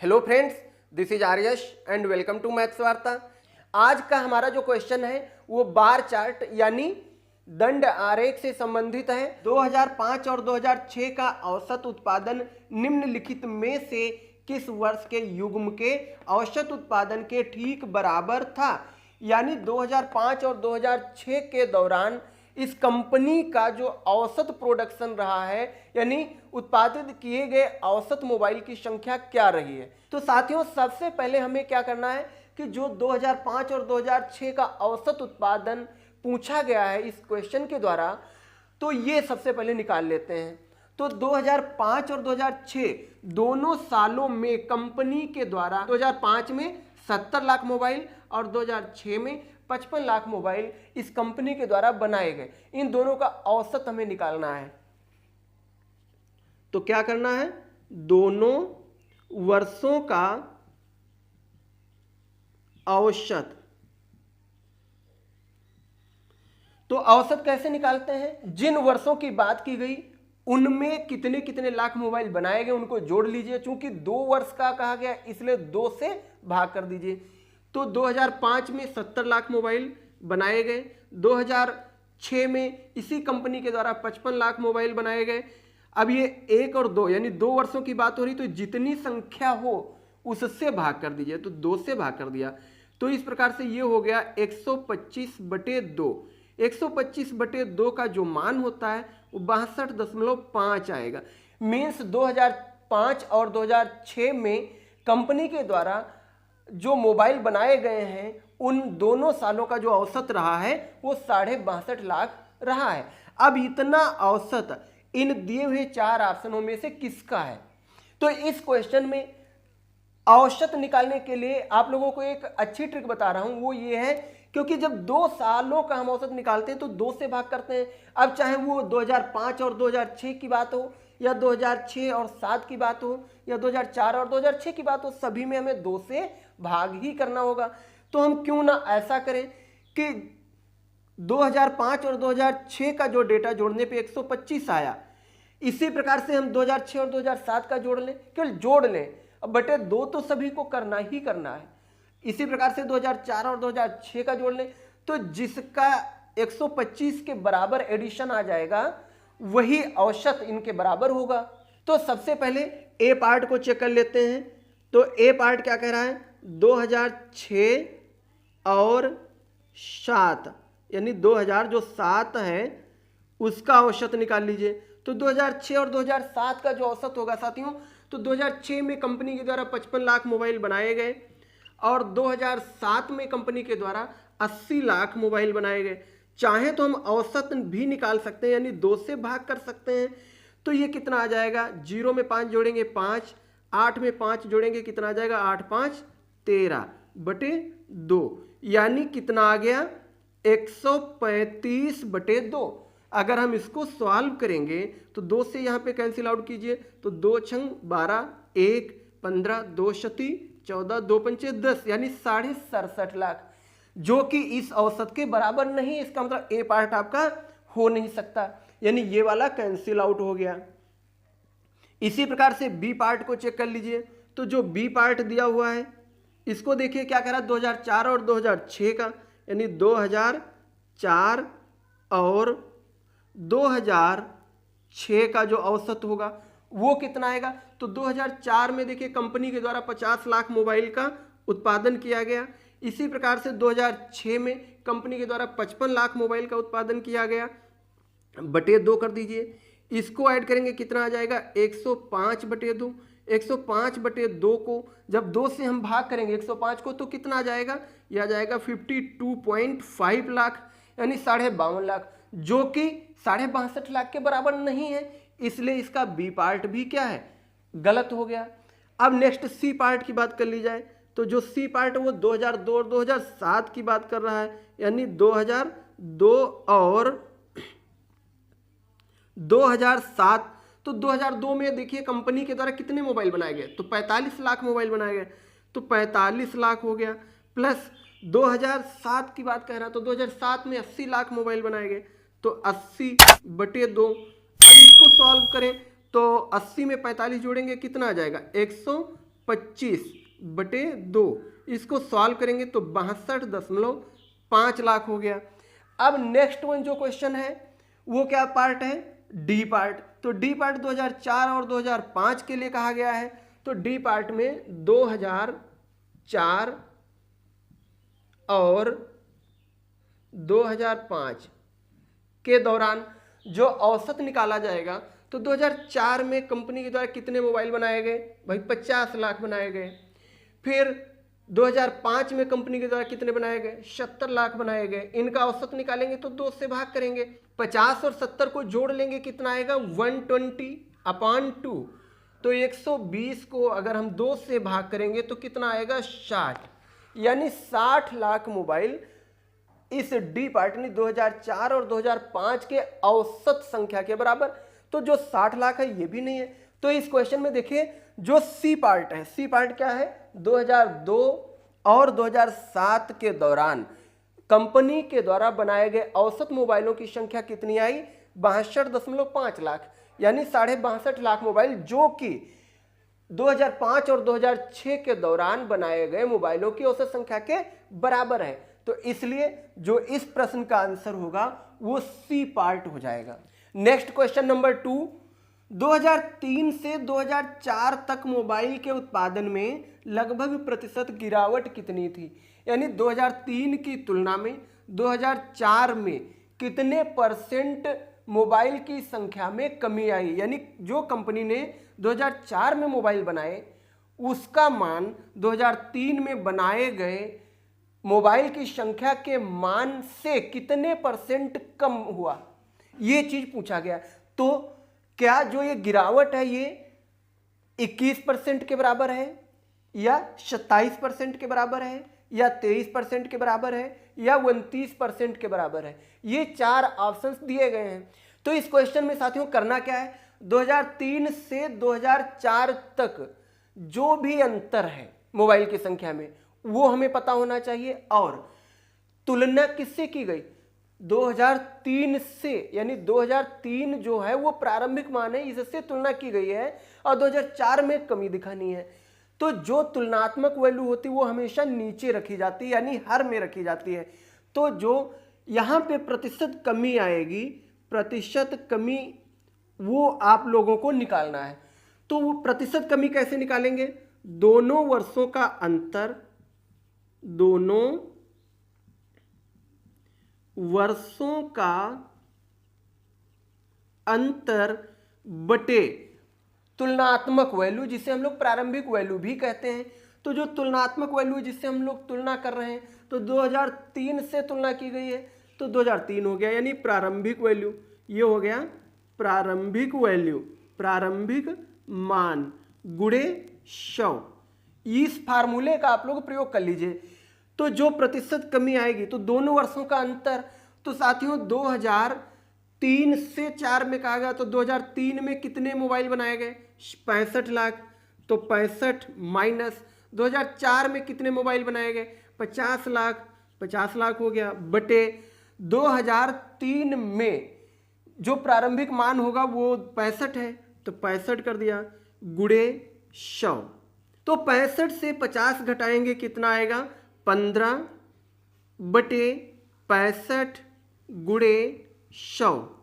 Hello friends, this is Aryash and welcome to maths Varta. आज का हमारा जो क्वेश्चन है वो बार चार्ट यानी दंड आरेख से संबंधित है। 2005 और 2006 का औसत उत्पादन निम्नलिखित में से किस वर्ष के युग्म के औसत उत्पादन के ठीक बराबर था। यानी 2005 और 2006 के दौरान इस कंपनी का जो औसत प्रोडक्शन रहा है यानी उत्पादित किए गए औसत मोबाइल की संख्या क्या रही है। तो साथियों, सबसे पहले हमें क्या करना है कि जो 2005 और 2006 का औसत उत्पादन पूछा गया है इस क्वेश्चन के द्वारा, तो ये सबसे पहले निकाल लेते हैं। तो 2005 और 2006 दोनों सालों में कंपनी के द्वारा 2005 में 70 लाख मोबाइल और 2006 में 55 लाख मोबाइल इस कंपनी के द्वारा बनाए गए। इन दोनों का औसत हमें निकालना है। तो क्या करना है, दोनों वर्षों का औसत। तो औसत कैसे निकालते हैं, जिन वर्षों की बात की गई उनमें कितने कितने लाख मोबाइल बनाए गए उनको जोड़ लीजिए। चूंकि 2 वर्ष का कहा गया इसलिए 2 से भाग कर दीजिए। तो 2005 में 70 लाख मोबाइल बनाए गए, 2006 में इसी कंपनी के द्वारा 55 लाख मोबाइल बनाए गए। अब ये 1 और 2 यानी 2 वर्षों की बात हो रही, तो जितनी संख्या हो उससे भाग कर दीजिए। तो 2 से भाग कर दिया, तो इस प्रकार से ये हो गया 125/2। 125/2 का जो मान होता है वो 62.5 आएगा। मीन्स 2005 और 2006 में कंपनी के द्वारा जो मोबाइल बनाए गए हैं उन दोनों सालों का जो औसत रहा है वो 62.5 लाख रहा है। अब इतना औसत इन दिए हुए 4 ऑप्शनों में से किसका है। तो इस क्वेश्चन में औसत निकालने के लिए आप लोगों को एक अच्छी ट्रिक बता रहा हूं, वो ये है क्योंकि जब 2 सालों का हम औसत निकालते हैं तो 2 से भाग करते हैं। अब चाहे वो 2005 और 2006 की बात हो या 2006 और 7 की बात हो या 2004 और 2006 की बात हो, सभी में हमें 2 से भाग ही करना होगा। तो हम क्यों ना ऐसा करें कि 2005 और 2006 का जो डेटा जोड़ने पे 125 आया, इसी प्रकार से हम 2006 और 2007 का जोड़ लें, केवल जोड़ लें। अब बटे 2 तो सभी को करना ही करना है। इसी प्रकार से 2004 और 2006 का जोड़ लें, तो जिसका 125 के बराबर एडिशन आ जाएगा वही औसत इनके बराबर होगा। तो सबसे पहले ए पार्ट को चेक कर लेते हैं। तो ए पार्ट क्या कह रहा है, 2006 और 7 यानी 2000 जो 7 है उसका औसत निकाल लीजिए। तो 2006 और 2007 का जो औसत होगा साथियों, तो 2006 में कंपनी के द्वारा 55 लाख मोबाइल बनाए गए और 2007 में कंपनी के द्वारा 80 लाख मोबाइल बनाए गए। चाहे तो हम औसत भी निकाल सकते हैं यानी 2 से भाग कर सकते हैं। तो ये कितना आ जाएगा, 0 में 5 जोड़ेंगे 5, 8 में 5 जोड़ेंगे कितना आ जाएगा, 8 5 13/2 यानी कितना आ गया, 135/2। अगर हम इसको सॉल्व करेंगे तो 2 से यहाँ पे कैंसिल आउट कीजिए, तो 2 छंग 12, 1 15, 2 शती 14, 2 पंचे 10 यानी 67.5 लाख, जो कि इस औसत के बराबर नहीं। इसका मतलब ए पार्ट आपका हो नहीं सकता, यानी ये वाला कैंसिल आउट हो गया। इसी प्रकार से बी पार्ट को चेक कर लीजिए। तो जो बी पार्ट दिया हुआ है इसको देखिए क्या कह रहा है, 2004 और 2006 का, यानी 2004 और 2006 का जो औसत होगा वो कितना आएगा। तो 2004 में देखिए कंपनी के द्वारा 50 लाख मोबाइल का उत्पादन किया गया। इसी प्रकार से 2006 में कंपनी के द्वारा 55 लाख मोबाइल का उत्पादन किया गया, बटे 2 कर दीजिए। इसको ऐड करेंगे कितना आ जाएगा, 105/2। 105/2 को जब 2 से हम भाग करेंगे 105 को तो कितना आ जाएगा, यह आ जाएगा 52.5 लाख यानी 52.5 लाख, जो कि 62.5 लाख के बराबर नहीं है। इसलिए इसका बी पार्ट भी क्या है, गलत हो गया। अब नेक्स्ट सी पार्ट की बात कर ली जाए, तो जो सी पार्ट है वो 2002 और 2007 की बात कर रहा है, यानी 2002 और 2007। तो 2002 में देखिए कंपनी के द्वारा कितने मोबाइल बनाए गए, तो 45 लाख मोबाइल बनाए गए, तो 45 लाख हो गया। प्लस 2007 की बात कह रहा है, तो 2007 में 80 लाख मोबाइल बनाए गए, तो 80/2। अब इसको सॉल्व करें तो 80 में 45 जोड़ेंगे कितना आ जाएगा, 25/2, इसको सॉल्व करेंगे तो 62.5 लाख हो गया। अब नेक्स्ट वन जो क्वेश्चन है वो क्या पार्ट है, डी पार्ट। तो डी पार्ट 2004 और 2005 के लिए कहा गया है। तो डी पार्ट में 2004 और 2005 के दौरान जो औसत निकाला जाएगा, तो 2004 में कंपनी के द्वारा कितने मोबाइल बनाए गए, भाई 50 लाख बनाए गए। फिर 2005 में कंपनी के द्वारा कितने बनाए गए, 70 लाख बनाए गए। इनका औसत निकालेंगे तो 2 से भाग करेंगे, 50 और 70 को जोड़ लेंगे, कितना आएगा 120/2। तो 120 को अगर हम 2 से भाग करेंगे तो कितना आएगा 60, यानी 60 लाख मोबाइल इस डी पार्ट ने 2004 और 2005 के औसत संख्या के बराबर। तो जो 60 लाख है ये भी नहीं है। तो इस क्वेश्चन में देखिए जो सी पार्ट है, सी पार्ट क्या है, 2002 और 2007 के दौरान कंपनी के द्वारा बनाए गए औसत मोबाइलों की संख्या कितनी आई, 62.5 लाख, यानी 62.5 लाख मोबाइल, जो कि 2005 और 2006 के दौरान बनाए गए मोबाइलों की औसत संख्या के बराबर है। तो इसलिए जो इस प्रश्न का आंसर होगा वो सी पार्ट हो जाएगा। नेक्स्ट क्वेश्चन नंबर 2, 2003 से 2004 तक मोबाइल के उत्पादन में लगभग प्रतिशत गिरावट कितनी थी, यानी 2003 की तुलना में 2004 में कितने परसेंट मोबाइल की संख्या में कमी आई, यानी जो कंपनी ने 2004 में मोबाइल बनाए उसका मान 2003 में बनाए गए मोबाइल की संख्या के मान से कितने परसेंट कम हुआ, ये चीज पूछा गया। तो क्या जो ये गिरावट है ये 21% के बराबर है, या 27% के बराबर है, या 23% के बराबर है, या 29% के बराबर है। ये 4 ऑप्शंस दिए गए हैं। तो इस क्वेश्चन में साथियों करना क्या है, 2003 से 2004 तक जो भी अंतर है मोबाइल की संख्या में वो हमें पता होना चाहिए, और तुलना किससे की गई, 2003 से, यानी 2003 जो है वो प्रारंभिक मान है, इससे तुलना की गई है, और 2004 में कमी दिखानी है। तो जो तुलनात्मक वैल्यू होती है वो हमेशा नीचे रखी जाती है, यानी हर में रखी जाती है। तो जो यहाँ पे प्रतिशत कमी आएगी, प्रतिशत कमी वो आप लोगों को निकालना है। तो वो प्रतिशत कमी कैसे निकालेंगे, दोनों वर्षों का अंतर, दोनों वर्षों का अंतर बटे तुलनात्मक वैल्यू, जिसे हम लोग प्रारंभिक वैल्यू भी कहते हैं। तो जो तुलनात्मक वैल्यू जिससे हम लोग तुलना कर रहे हैं, तो 2003 से तुलना की गई है तो 2003 हो गया, यानी प्रारंभिक वैल्यू, ये हो गया प्रारंभिक वैल्यू, प्रारंभिक मान गुणे 100। इस फार्मूले का आप लोग प्रयोग कर लीजिए। तो जो प्रतिशत कमी आएगी, तो दोनों वर्षों का अंतर, तो साथियों 2003 से 4 में कहा गया, तो 2003 में कितने मोबाइल बनाए गए, 65 लाख। तो 65 माइनस 2004 में कितने मोबाइल बनाए गए, 50 लाख, 50 लाख हो गया, बटे 2003 में जो प्रारंभिक मान होगा वो 65 है, तो 65 कर दिया, गुणे 100। तो 65 से 50 घटाएंगे कितना आएगा, 15 बटे 65 गुणे 100।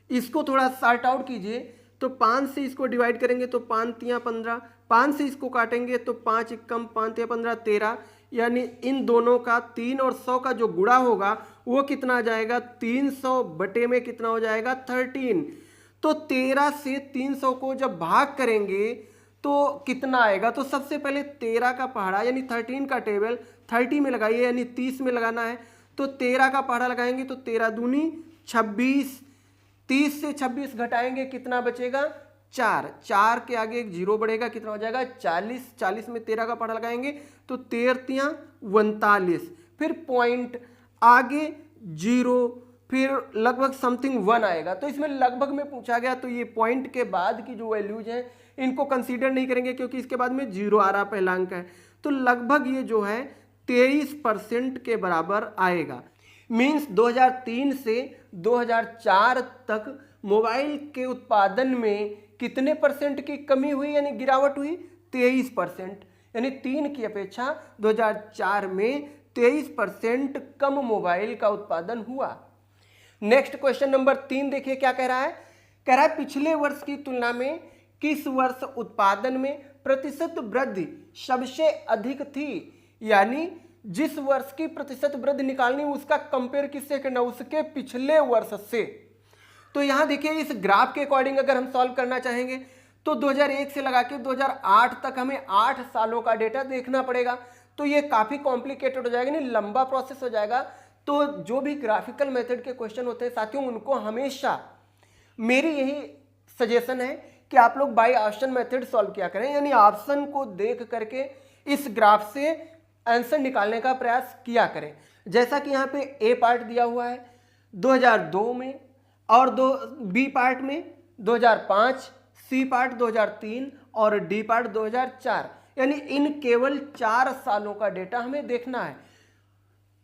इसको थोड़ा सॉर्ट आउट कीजिए, तो 5 से इसको डिवाइड करेंगे तो 5 तियां 15, 5 से इसको काटेंगे तो 5 एकम 5 तियां 15 13, यानी इन दोनों का 3 और 100 का जो गुणा होगा वो कितना आ जाएगा, 300 बटे में कितना हो जाएगा 13। तो 13 से 300 को जब भाग करेंगे तो कितना आएगा, तो सबसे पहले 13 का पहाड़ा यानी 13 का टेबल 30 में लगाइए, यानी 30 में लगाना है। तो 13 का पहाड़ा लगाएंगे तो 13 दूनी 26, 30 से 26 घटाएंगे कितना बचेगा, 4, 4 के आगे एक जीरो बढ़ेगा, कितना हो जाएगा 40, 40 में 13 का पहाड़ा लगाएंगे तो 13 39, फिर पॉइंट आगे जीरो, फिर लगभग समथिंग 1 आएगा। तो इसमें लगभग में पूछा गया, तो ये पॉइंट के बाद की जो वैल्यूज हैं इनको कंसीडर नहीं करेंगे क्योंकि इसके बाद में जीरो आ रहा पहला अंक है। तो लगभग ये जो है 23% के बराबर आएगा। मीन्स 2003 से 2004 तक मोबाइल के उत्पादन में कितने परसेंट की कमी हुई यानी गिरावट हुई, 23%। यानी 3 की अपेक्षा 2004 में 23% कम मोबाइल का उत्पादन हुआ। नेक्स्ट क्वेश्चन नंबर 3 देखिए क्या कह रहा है। कह रहा है पिछले वर्ष की तुलना में किस वर्ष उत्पादन में प्रतिशत वृद्धि सबसे अधिक थी, यानी जिस वर्ष की प्रतिशत वृद्धि निकालनी उसका कंपेयर किससे करना, उसके पिछले वर्ष से। तो यहां देखिए इस ग्राफ के अकॉर्डिंग अगर हम सॉल्व करना चाहेंगे तो 2001 से लगा के 2008 तक हमें 8 सालों का डेटा देखना पड़ेगा। तो ये काफी कॉम्प्लिकेटेड हो जाएगा, नहीं लंबा प्रोसेस हो जाएगा। तो जो भी ग्राफिकल मेथड के क्वेश्चन होते हैं साथियों, उनको हमेशा मेरी यही सजेशन है कि आप लोग बाय ऑप्शन मेथड सॉल्व किया करें, यानी ऑप्शन को देख करके इस ग्राफ से आंसर निकालने का प्रयास किया करें। जैसा कि यहाँ पे ए पार्ट दिया हुआ है 2002 में, और बी पार्ट में 2005, सी पार्ट 2003 और डी पार्ट 2004, यानी इन केवल 4 सालों का डेटा हमें देखना है।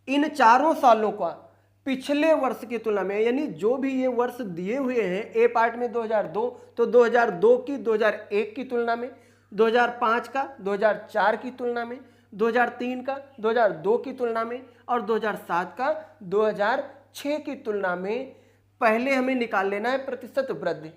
इन चारों सालों का पिछले वर्ष की तुलना में, यानी जो भी ये वर्ष दिए हुए हैं, ए पार्ट में 2002, तो 2002 की 2001 की तुलना में, 2005 का 2004 की तुलना में, 2003 का 2002 की तुलना में और 2007 का 2006 की तुलना में पहले हमें निकाल लेना है प्रतिशत वृद्धि।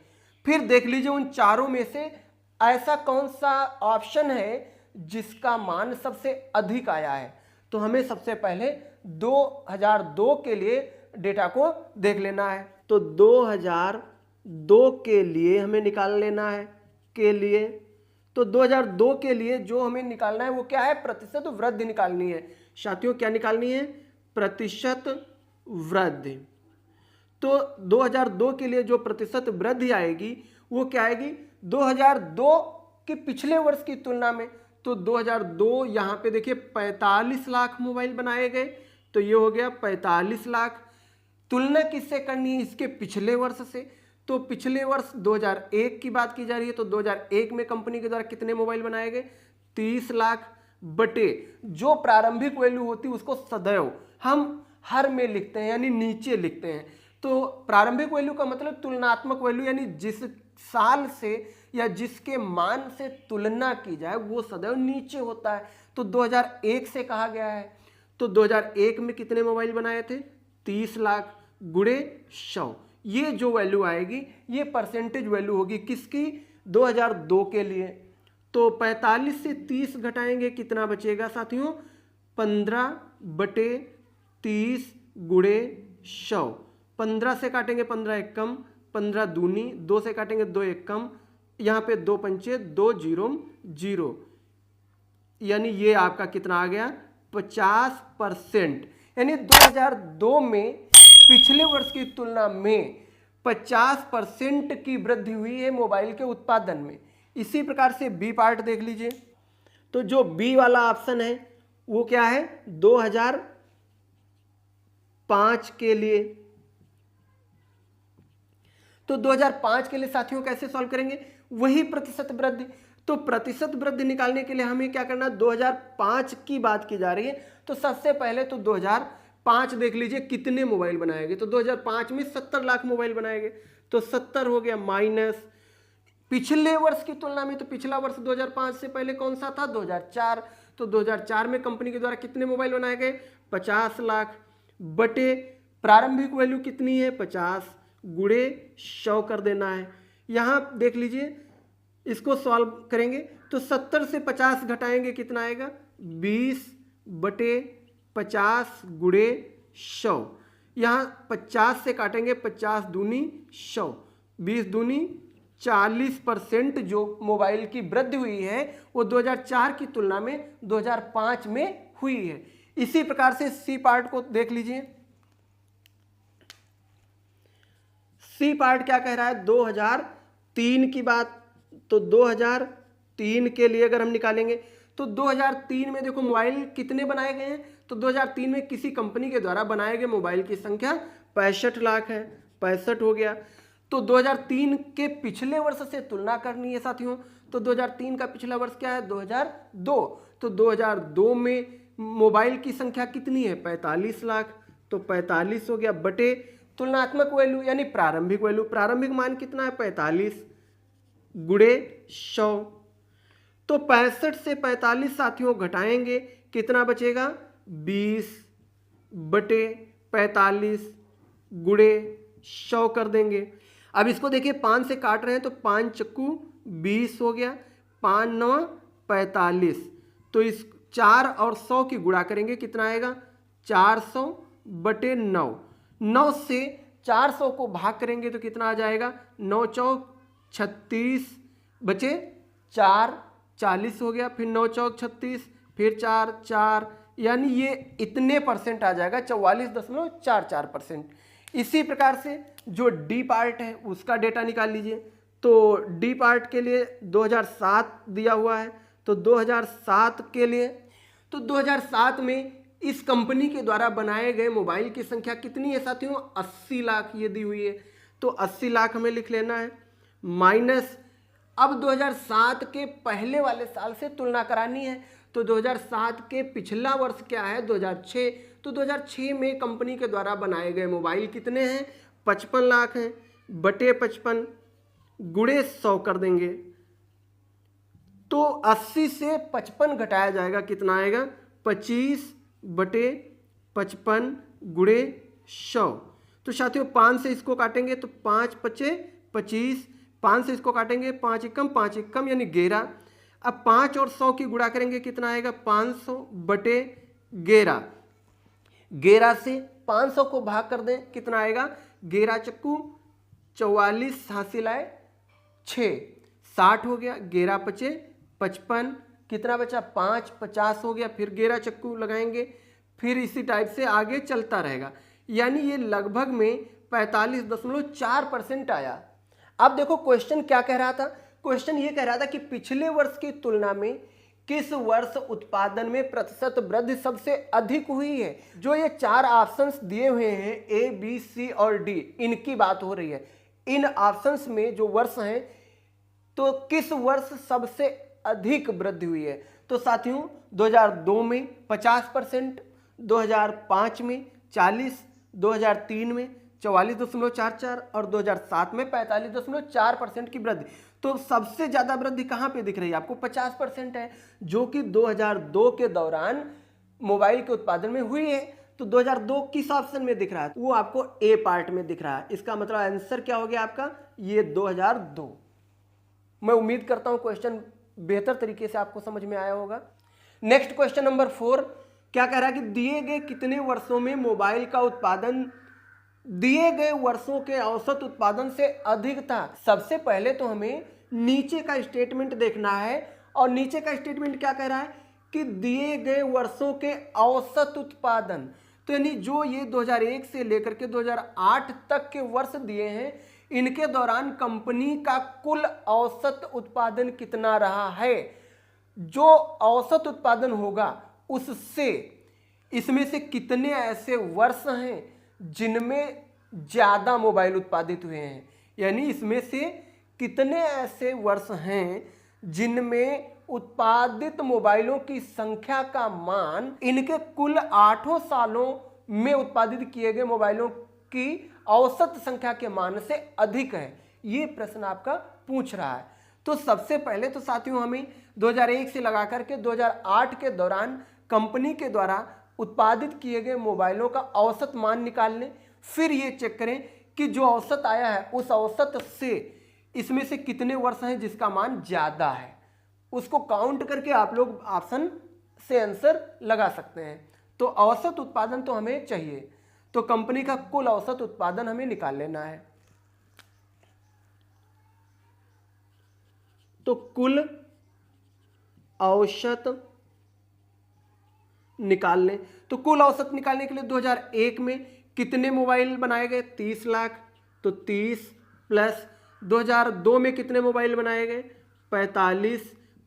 फिर देख लीजिए उन चारों में से ऐसा कौन सा ऑप्शन है जिसका मान सबसे अधिक आया है। तो हमें सबसे पहले 2002 के लिए डेटा को देख लेना है। तो 2002 के लिए हमें निकाल लेना है के लिए। तो 2002 के लिए जो हमें निकालना है वो क्या है, प्रतिशत वृद्धि निकालनी है साथियों। क्या निकालनी है, प्रतिशत वृद्धि। तो 2002 के लिए जो प्रतिशत वृद्धि आएगी वो क्या आएगी, 2002 के पिछले वर्ष की तुलना में। तो 2002 यहाँ पे देखिए 45 लाख मोबाइल बनाए गए, तो ये हो गया 45 लाख। तुलना किससे करनी है, इसके पिछले वर्ष से। तो पिछले वर्ष 2001 की बात की जा रही है, तो 2001 में कंपनी के द्वारा कितने मोबाइल बनाए गए, 30 लाख बटे जो प्रारंभिक वैल्यू होती है उसको सदैव हम हर में लिखते हैं, यानी नीचे लिखते हैं। तो प्रारंभिक वैल्यू का मतलब तुलनात्मक वैल्यू, यानी जिस साल से या जिसके मान से तुलना की जाए वो सदैव नीचे होता है। तो 2001 से कहा गया है, तो 2001 में कितने मोबाइल बनाए थे, 30 लाख गुणे 100। ये जो वैल्यू आएगी ये परसेंटेज वैल्यू होगी किसकी, 2002 के लिए। तो 45 से 30 घटाएंगे कितना बचेगा साथियों, 15 बटे 30 गुणे 100। 15 से काटेंगे 15 एक कम, 15 दूनी, 2 से काटेंगे 2 एक कम, यहाँ पे 2 पंचे 2 जीरो 0, यानी ये आपका कितना आ गया, 50%। यानी 2002 में पिछले वर्ष की तुलना में 50% की वृद्धि हुई है मोबाइल के उत्पादन में। इसी प्रकार से बी पार्ट देख लीजिए। तो जो बी वाला ऑप्शन है वो क्या है, 2005 के लिए। तो 2005 के लिए साथियों कैसे सॉल्व करेंगे, वही प्रतिशत वृद्धि। तो प्रतिशत वृद्धि निकालने के लिए हमें क्या करना, 2005 की बात की जा रही है। तो सबसे पहले तो 2005 देख लीजिए कितने मोबाइल बनाए गए। तो 2005 में 70 लाख मोबाइल बनाए गए, तो 70 हो गया माइनस पिछले वर्ष की तुलना में। तो पिछला वर्ष 2005 से पहले कौन सा था, 2004। तो 2004 में कंपनी के द्वारा कितने मोबाइल बनाए गए, 50 लाख बटे प्रारंभिक वैल्यू कितनी है, 50 गुणे 100 कर देना है। यहाँ देख लीजिए इसको सॉल्व करेंगे तो 70 से 50 घटाएंगे कितना आएगा, 20 बटे 50 गुणे 100। यहाँ 50 से काटेंगे 50 दूनी 100, 20 दूनी 40% जो मोबाइल की वृद्धि हुई है वो 2004 की तुलना में 2005 में हुई है। इसी प्रकार से सी पार्ट को देख लीजिए। सी पार्ट क्या कह रहा है, 2003 की बात। तो 2003 के लिए अगर हम निकालेंगे तो 2003 में देखो मोबाइल कितने बनाए गए हैं। तो 2003 में किसी कंपनी के द्वारा बनाए गए मोबाइल की संख्या 65 लाख है, 65 हो गया। तो 2003 के पिछले वर्ष से तुलना करनी है साथियों। तो 2003 का पिछला वर्ष क्या है, 2002। तो 2002 में मोबाइल की संख्या कितनी है, 45 लाख। तो 45 हो गया बटे तुलनात्मक वैल्यू यानी प्रारंभिक वैल्यू, प्रारंभिक मान कितना है, 45 गुणे 100। तो 65 से 45 साथियों घटाएंगे, कितना बचेगा? 20/45 गुणे 100 कर देंगे। अब इसको देखिए 5 से काट रहे हैं तो 5 चक्कू 20 हो गया, 5 9 45। तो इस 4 और 100 की गुणा करेंगे, कितना आएगा? 400/9। 9 से 400 को भाग करेंगे तो कितना आ जाएगा? 9 चौक 36, बचे 4 40 हो गया, फिर 9 चौक 36, फिर 4 4, यानी ये इतने परसेंट आ जाएगा, 44.44%। इसी प्रकार से जो डी पार्ट है उसका डेटा निकाल लीजिए। तो डी पार्ट के लिए 2007 दिया हुआ है, तो 2007 के लिए, तो 2007 में इस कंपनी के द्वारा बनाए गए मोबाइल की संख्या कितनी है साथियों? 80 लाख ये दी हुई है। तो 80 लाख हमें लिख लेना है, माइनस अब 2007 के पहले वाले साल से तुलना करानी है। तो 2007 के पिछला वर्ष क्या है? 2006। तो 2006 में कंपनी के द्वारा बनाए गए मोबाइल कितने हैं? 55 लाख हैं, बटे 55 गुणे 100 कर देंगे। तो 80 से 55 घटाया जाएगा, कितना आएगा? 25/55 गुणे 100। तो साथियों 5 से इसको काटेंगे तो 5 पचे 25, 5 से इसको काटेंगे 5 एकम 5 एकम यानी 11। अब 5 और 100 की गुणा करेंगे, कितना आएगा? 500/11। 11 से 500 को भाग कर दें, कितना आएगा? 11 चक्कू 44 हासिल आए 6, 60 हो गया, 11 पचे 55, कितना बचा? 5 50 हो गया, फिर 11 चक्कू लगाएंगे, फिर इसी टाइप से आगे चलता रहेगा, यानी ये लगभग में 45.4% आया। अब देखो क्वेश्चन क्या कह रहा था? क्वेश्चन ये कह रहा था कि पिछले वर्ष की तुलना में किस वर्ष उत्पादन में प्रतिशत वृद्धि सबसे अधिक हुई है। जो ये 4 ऑप्शंस दिए हुए हैं ए बी सी और डी, इनकी बात हो रही है। इन ऑप्शंस में जो वर्ष हैं तो किस वर्ष सबसे अधिक वृद्धि हुई है? तो साथियों 2002 में 50%, 2005 में 40%, 2003 में 44.44 और 2007 में 45.4% की वृद्धि। तो सबसे ज्यादा वृद्धि कहां पे दिख रही है आपको? 50% है, जो कि 2002 के दौरान मोबाइल के उत्पादन में हुई है। तो 2002 किस ऑप्शन में दिख रहा है? वो आपको ए पार्ट में दिख रहा है। इसका मतलब आंसर क्या हो गया आपका? ये 2002। मैं उम्मीद करता हूं क्वेश्चन बेहतर तरीके से आपको समझ में आया होगा। नेक्स्ट क्वेश्चन नंबर 4 क्या कह रहा है कि दिए गए कितने वर्षों में मोबाइल का उत्पादन दिए गए वर्षों के औसत उत्पादन से अधिक था। सबसे पहले तो हमें नीचे का स्टेटमेंट देखना है, और नीचे का स्टेटमेंट क्या कह रहा है कि दिए गए वर्षों के औसत उत्पादन, तो यानी जो ये 2001 से लेकर के 2008 तक के वर्ष दिए हैं, इनके दौरान कंपनी का कुल औसत उत्पादन कितना रहा है। जो औसत उत्पादन होगा उससे इसमें से कितने ऐसे वर्ष हैं जिनमें ज्यादा मोबाइल उत्पादित हुए हैं, यानी इसमें से कितने ऐसे वर्ष हैं जिनमें उत्पादित मोबाइलों की संख्या का मान इनके कुल 8 सालों में उत्पादित किए गए मोबाइलों की औसत संख्या के मान से अधिक है। ये प्रश्न आपका पूछ रहा है। तो सबसे पहले तो साथियों हमें 2001 से लगा करके 2008 के दौरान कंपनी के द्वारा उत्पादित किए गए मोबाइलों का औसत मान निकाल लें, फिर ये चेक करें कि जो औसत आया है उस औसत से इसमें से कितने वर्ष हैं जिसका मान ज्यादा है। उसको काउंट करके आप लोग ऑप्शन से आंसर लगा सकते हैं। तो औसत उत्पादन तो हमें चाहिए, तो कंपनी का कुल औसत उत्पादन हमें निकाल लेना है। तो कुल औसत निकाल लें। तो कुल औसत निकालने के लिए 2001 में कितने मोबाइल बनाए गए? 30 लाख। तो 30 प्लस 2002 में कितने मोबाइल बनाए गए? 45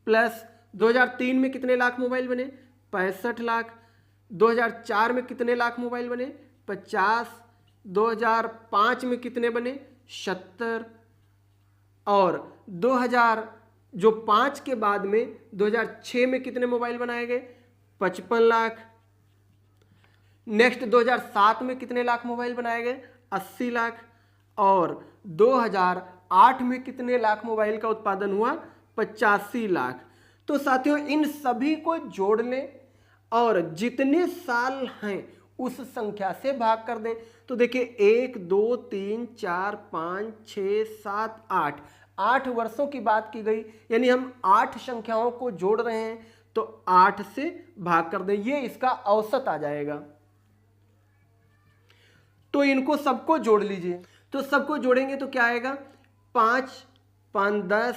प्लस 2003 में कितने लाख मोबाइल बने? 65 लाख। 2004 में कितने लाख मोबाइल बने? 50। 2005 में कितने बने? 70। और 2000 जो 5 के बाद में 2006 में कितने मोबाइल बनाए गए? 55 लाख। नेक्स्ट 2007 में कितने लाख मोबाइल बनाए गए? 80 लाख। और 2008 में कितने लाख मोबाइल का उत्पादन हुआ? 85 लाख। तो साथियों इन सभी को जोड़ लें और जितने साल हैं उस संख्या से भाग कर दें। तो देखिए 1 2 3 4 5 6 7 8, 8 वर्षों की बात की गई, यानी हम 8 संख्याओं को जोड़ रहे हैं तो 8 से भाग कर दें, ये इसका औसत आ जाएगा। तो इनको सबको जोड़ लीजिए। तो सबको जोड़ेंगे तो क्या आएगा, 5 5 10,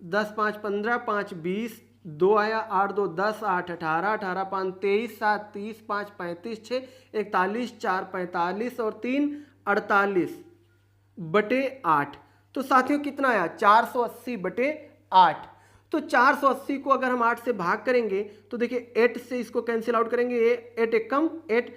10 5 15, 5 20, 2 आया, 8 2 10, 8 18, 18 5 23, 7 30, 5 35, 6 41, 4 45 और 3 48 बटे 8। तो साथियों कितना आया, 480 बटे 8। तो 480 को अगर हम 8 से भाग करेंगे तो देखिए 8 से इसको कैंसिल आउट करेंगे, 8 एक कम 8,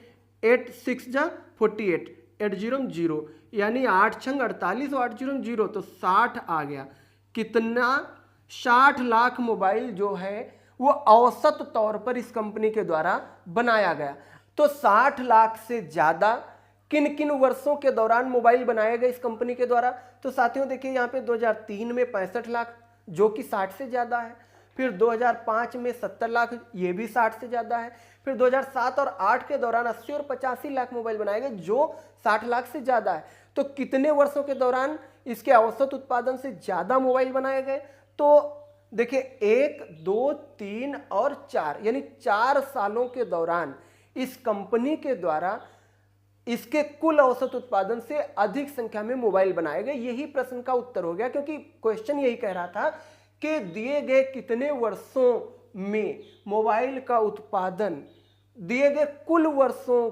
8 6 जा 48, 8 0 0, यानी 8 छंग 48 और 8 0 0, तो 60 आ गया। कितना, 60 लाख मोबाइल जो है वो औसत तौर पर इस कंपनी के द्वारा बनाया गया। तो 60 लाख से ज़्यादा किन किन वर्षों के दौरान मोबाइल बनाए गए इस कंपनी के द्वारा। तो साथियों देखिए यहाँ पे 2003 में 65 लाख जो कि 60 से ज़्यादा है, फिर 2005 में 70 लाख, ये भी 60 से ज़्यादा है, फिर 2007 और 8 के दौरान 80 और 85 लाख मोबाइल बनाए गए जो 60 लाख से ज़्यादा है। तो कितने वर्षों के दौरान इसके औसत उत्पादन से ज़्यादा मोबाइल बनाए गए, तो देखिए 1 2 3 और 4, यानी 4 सालों के दौरान इस कंपनी के द्वारा इसके कुल औसत उत्पादन से अधिक संख्या में मोबाइल बनाए गए। यही प्रश्न का उत्तर हो गया, क्योंकि क्वेश्चन यही कह रहा था कि दिए गए कितने वर्षों में मोबाइल का उत्पादन दिए गए कुल वर्षों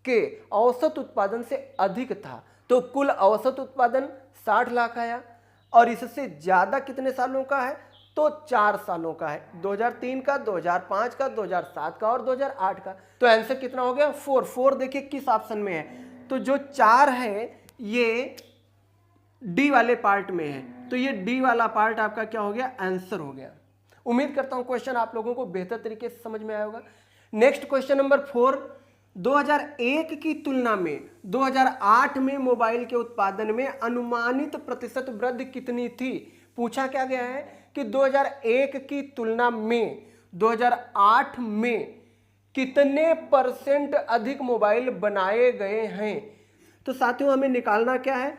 के औसत उत्पादन से अधिक था। तो कुल औसत उत्पादन 60 लाख आया, और इससे ज्यादा कितने सालों का है, तो 4 सालों का है, 2003 का, 2005 का, 2007 का और 2008 का। तो आंसर कितना हो गया, 4। देखिए किस ऑप्शन में है, तो जो 4 है ये डी वाले पार्ट में है, तो ये डी वाला पार्ट आपका क्या हो गया, आंसर हो गया। उम्मीद करता हूं क्वेश्चन आप लोगों को बेहतर तरीके से समझ में आया होगा। नेक्स्ट क्वेश्चन नंबर 4, 2001 की तुलना में 2008 में मोबाइल के उत्पादन में अनुमानित प्रतिशत वृद्धि कितनी थी। पूछा क्या गया है कि 2001 की तुलना में 2008 में कितने % अधिक मोबाइल बनाए गए हैं। तो साथियों हमें निकालना क्या है,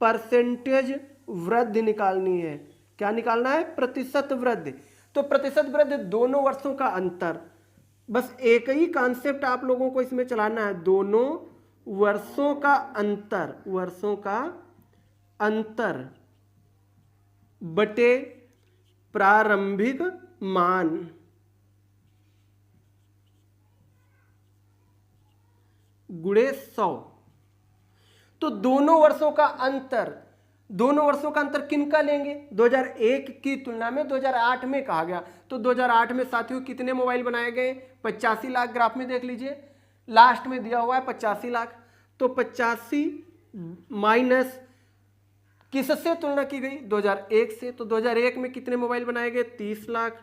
परसेंटेज वृद्धि निकालनी है। क्या निकालना है, प्रतिशत वृद्धि। तो प्रतिशत वृद्धि दोनों वर्षों का अंतर, बस एक ही कॉन्सेप्ट आप लोगों को इसमें चलाना है, दोनों वर्षों का अंतर, वर्षों का अंतर बटे प्रारंभिक मान, गुणे 100। तो दोनों वर्षों का अंतर, दोनों वर्षों का अंतर किनका लेंगे, 2001 की तुलना में 2008 में कहा गया। तो 2008 में साथियों कितने मोबाइल बनाए गए, 85 लाख। ग्राफ में देख लीजिए लास्ट में दिया हुआ है 85 लाख। तो 85 माइनस किससे तुलना की गई, 2001 से। तो 2001 में कितने मोबाइल बनाए गए, 30 लाख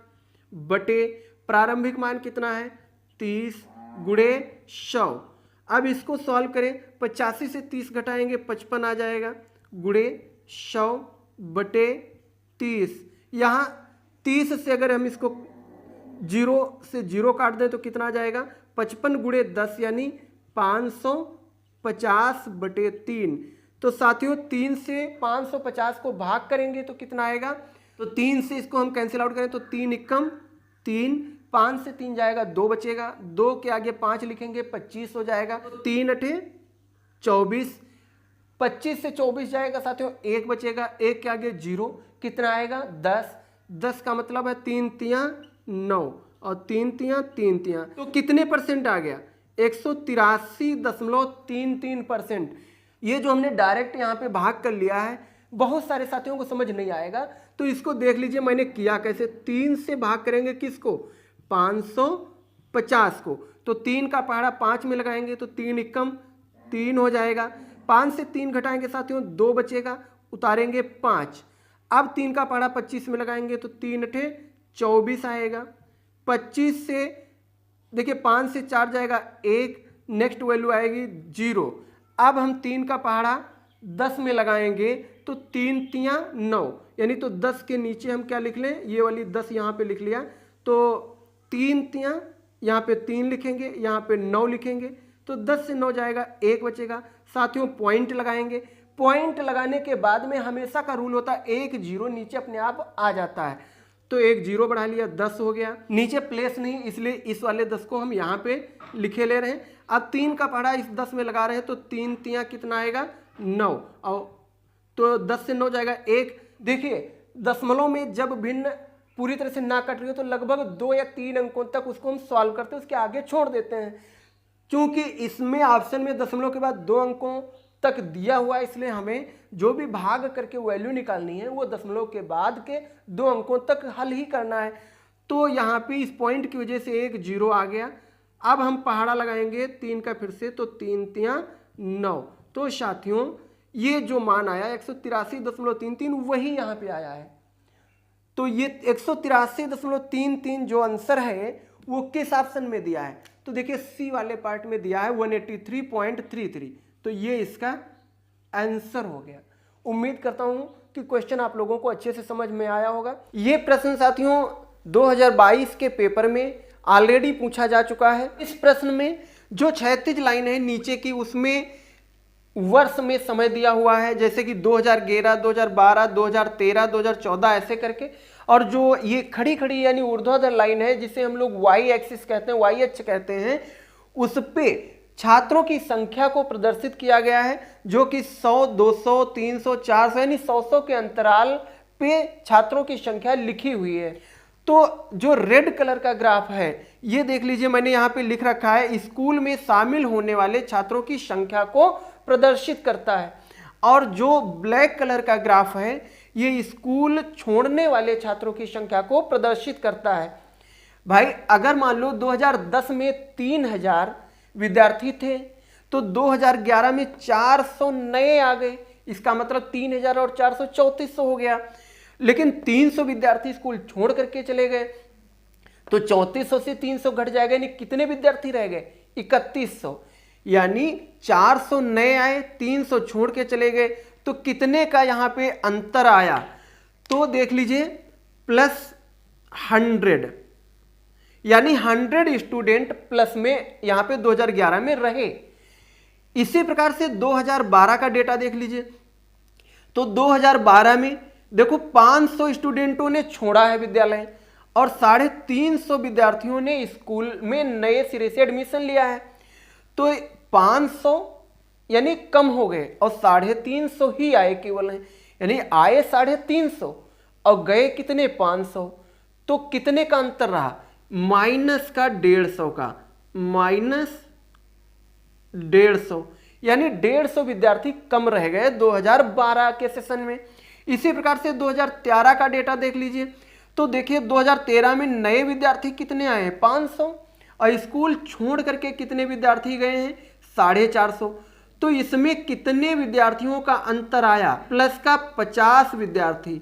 बटे प्रारंभिक मान कितना है, 30 गुणे 100। अब इसको सॉल्व करें, 85 से 30 घटाएंगे 55 आ जाएगा, गुणे 100 बटे 30। यहाँ 30 से अगर हम इसको 0 से 0 काट दें तो कितना आ जाएगा, 55 गुणे 10 यानी 550 बटे 3। तो साथियों 3 से 550 को भाग करेंगे तो कितना आएगा, तो 3 से इसको हम कैंसिल आउट करें तो 3 एकम 3, 5 से 3 जाएगा 2 बचेगा, 2 के आगे 5 लिखेंगे 25 हो जाएगा, 3 अठे 24, 25 से 24 जाएगा साथियों 1 बचेगा, 1 के आगे 0, कितना आएगा 10, 10 का मतलब है 3 तियां 9 और 3 तियां 3 तियां। तो कितने % आ गया, 183.33%। ये जो हमने डायरेक्ट यहाँ पे भाग कर लिया है बहुत सारे साथियों को समझ नहीं आएगा, तो इसको देख लीजिए मैंने किया कैसे। 3 से भाग करेंगे किसको, 550 को, तो 3 का पहाड़ा 5 में लगाएंगे तो 3 एकम 3 हो जाएगा, 5 से 3 घटाएंगे साथियों 2 बचेगा, उतारेंगे 5। अब 3 का पहाड़ा 25 में लगाएंगे तो 3 अठे 24 आएगा, 25 से देखिए 5 से 4 जाएगा 1, नेक्स्ट वैल्यू आएगी 0। अब हम 3 का पहाड़ा 10 में लगाएंगे तो 3 तियां 9, यानी तो 10 के नीचे हम क्या लिख लें, ये वाली 10 यहाँ पे लिख लिया, तो 3 तियाँ यहाँ पे 3 लिखेंगे, यहाँ पे 9 लिखेंगे, तो 10 से 9 जाएगा, 1 बचेगा। साथियों पॉइंट लगाएंगे, पॉइंट लगाने के बाद में हमेशा का रूल होता है 1 0 नीचे अपने आप आ जाता है, तो 1 0 बढ़ा लिया, 10 हो गया। नीचे प्लेस नहीं, इसलिए इस वाले 10 को हम यहाँ पे लिखे ले रहे हैं। अब 3 का पढ़ा इस 10 में लगा रहे हैं, तो 3 तियाँ कितना आएगा, 9, और तो 10 से 9 जाएगा 1। देखिए दशमलव में जब भिन्न पूरी तरह से ना कट रही हो तो लगभग 2 या 3 अंकों तक उसको हम सॉल्व करते हैं, उसके आगे छोड़ देते हैं। क्योंकि इसमें ऑप्शन में दशमलव के बाद 2 अंकों तक दिया हुआ है, इसलिए हमें जो भी भाग करके वैल्यू निकालनी है वो दशमलव के बाद के 2 अंकों तक हल ही करना है। तो यहाँ पे इस पॉइंट की वजह से 1 0 आ गया। अब हम पहाड़ा लगाएंगे 3 का फिर से, तो 3 तियाँ 9। तो साथियों ये जो मान आया 183.33 वही यहाँ पे आया है। तो ये 183.33 जो आंसर है वो किस ऑप्शन में दिया है, तो देखिए सी वाले पार्ट में दिया है 183.33, तो ये इसका आंसर हो गया। उम्मीद करता हूं कि क्वेश्चन आप लोगों को अच्छे से समझ में आया होगा। ये प्रश्न साथियों 2022 के पेपर में ऑलरेडी पूछा जा चुका है। इस प्रश्न में जो क्षैतिज लाइन है नीचे की उसमें वर्ष में समय दिया हुआ है, जैसे कि 2011, 2012, 2013, 2014 ऐसे करके, और जो ये खड़ी खड़ी यानी ऊर्ध्वाधर लाइन है जिसे हम लोग वाई एक्सिस कहते हैं, वाई अक्ष कहते हैं, उस पे छात्रों की संख्या को प्रदर्शित किया गया है, जो कि 100, 200, 300, 400 यानी 100 के अंतराल पे छात्रों की संख्या लिखी हुई है। तो जो रेड कलर का ग्राफ है ये देख लीजिए, मैंने यहाँ पे लिख रखा है स्कूल में शामिल होने वाले छात्रों की संख्या को प्रदर्शित करता है, और जो ब्लैक कलर का ग्राफ है ये स्कूल छोड़ने वाले छात्रों की संख्या को प्रदर्शित करता है। भाई अगर मान लो 2010 में 3000 विद्यार्थी थे तो 2011 में 400 नए आ गए, इसका मतलब 3000 और 400 3400 हो गया। लेकिन 300 विद्यार्थी स्कूल छोड़ करके चले गए तो 3400 से 300 घट जाएगा, यानी कितने विद्यार्थी रह गए, 3100। यानी 400 नए आए, 300 छोड़ के चले गए, तो कितने का यहां पे अंतर आया, तो देख लीजिए +100, यानी 100 स्टूडेंट प्लस में यहां पे 2011 में रहे। इसी प्रकार से 2012 का डेटा देख लीजिए, तो 2012 में देखो 500 स्टूडेंटों ने छोड़ा है विद्यालय और 350 विद्यार्थियों ने स्कूल में नए सिरे से एडमिशन लिया है। तो 500 यानी कम हो गए और 350 ही आए केवल हैं, यानी आए 350 और गए कितने 500, तो कितने का अंतर रहा, माइनस का 150 का, -150, यानी 150 विद्यार्थी कम रह गए 2012 के सेशन में। इसी प्रकार से 2013 का डेटा देख लीजिए, तो देखिए 2013 में नए विद्यार्थी कितने आए हैं 500, और स्कूल छोड़ करके कितने विद्यार्थी गए हैं 450। तो इसमें कितने विद्यार्थियों का अंतर आया, प्लस का 50 विद्यार्थी,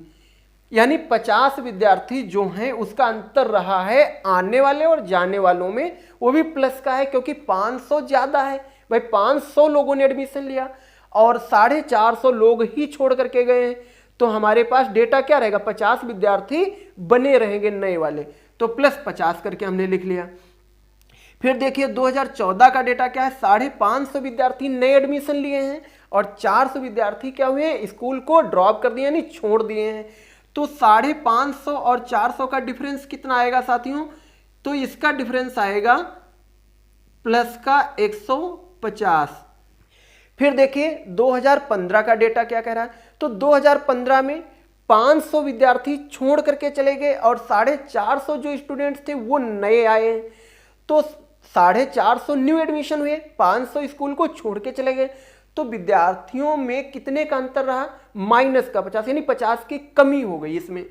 यानी 50 विद्यार्थी जो हैं उसका अंतर रहा है आने वाले और जाने वालों में, वो भी प्लस का है क्योंकि 500 ज्यादा है। भाई 500 लोगों ने एडमिशन लिया और 450 लोग ही छोड़ करके गए हैं, तो हमारे पास डेटा क्या रहेगा, 50 विद्यार्थी बने रहेंगे नए वाले, तो +50 करके हमने लिख लिया। फिर देखिए 2014 का डेटा क्या है, 550 विद्यार्थी नए एडमिशन लिए हैं और 400 विद्यार्थी क्या हुए हैं, स्कूल को ड्रॉप कर दिए यानी छोड़ दिए हैं। तो 550 और 400 का डिफरेंस कितना आएगा साथियों, तो इसका डिफरेंस आएगा प्लस का 150। फिर देखिए 2015 का डेटा क्या कह रहा है, तो 2015 में 500 विद्यार्थी छोड़ करके चले गए और 450 जो स्टूडेंट्स थे वो नए आए हैं, तो 450 न्यू एडमिशन हुए, 500 स्कूल को छोड़ के चले गए, तो विद्यार्थियों में कितने का अंतर रहा, माइनस का 50, यानी 50 की कमी हो गई इसमें।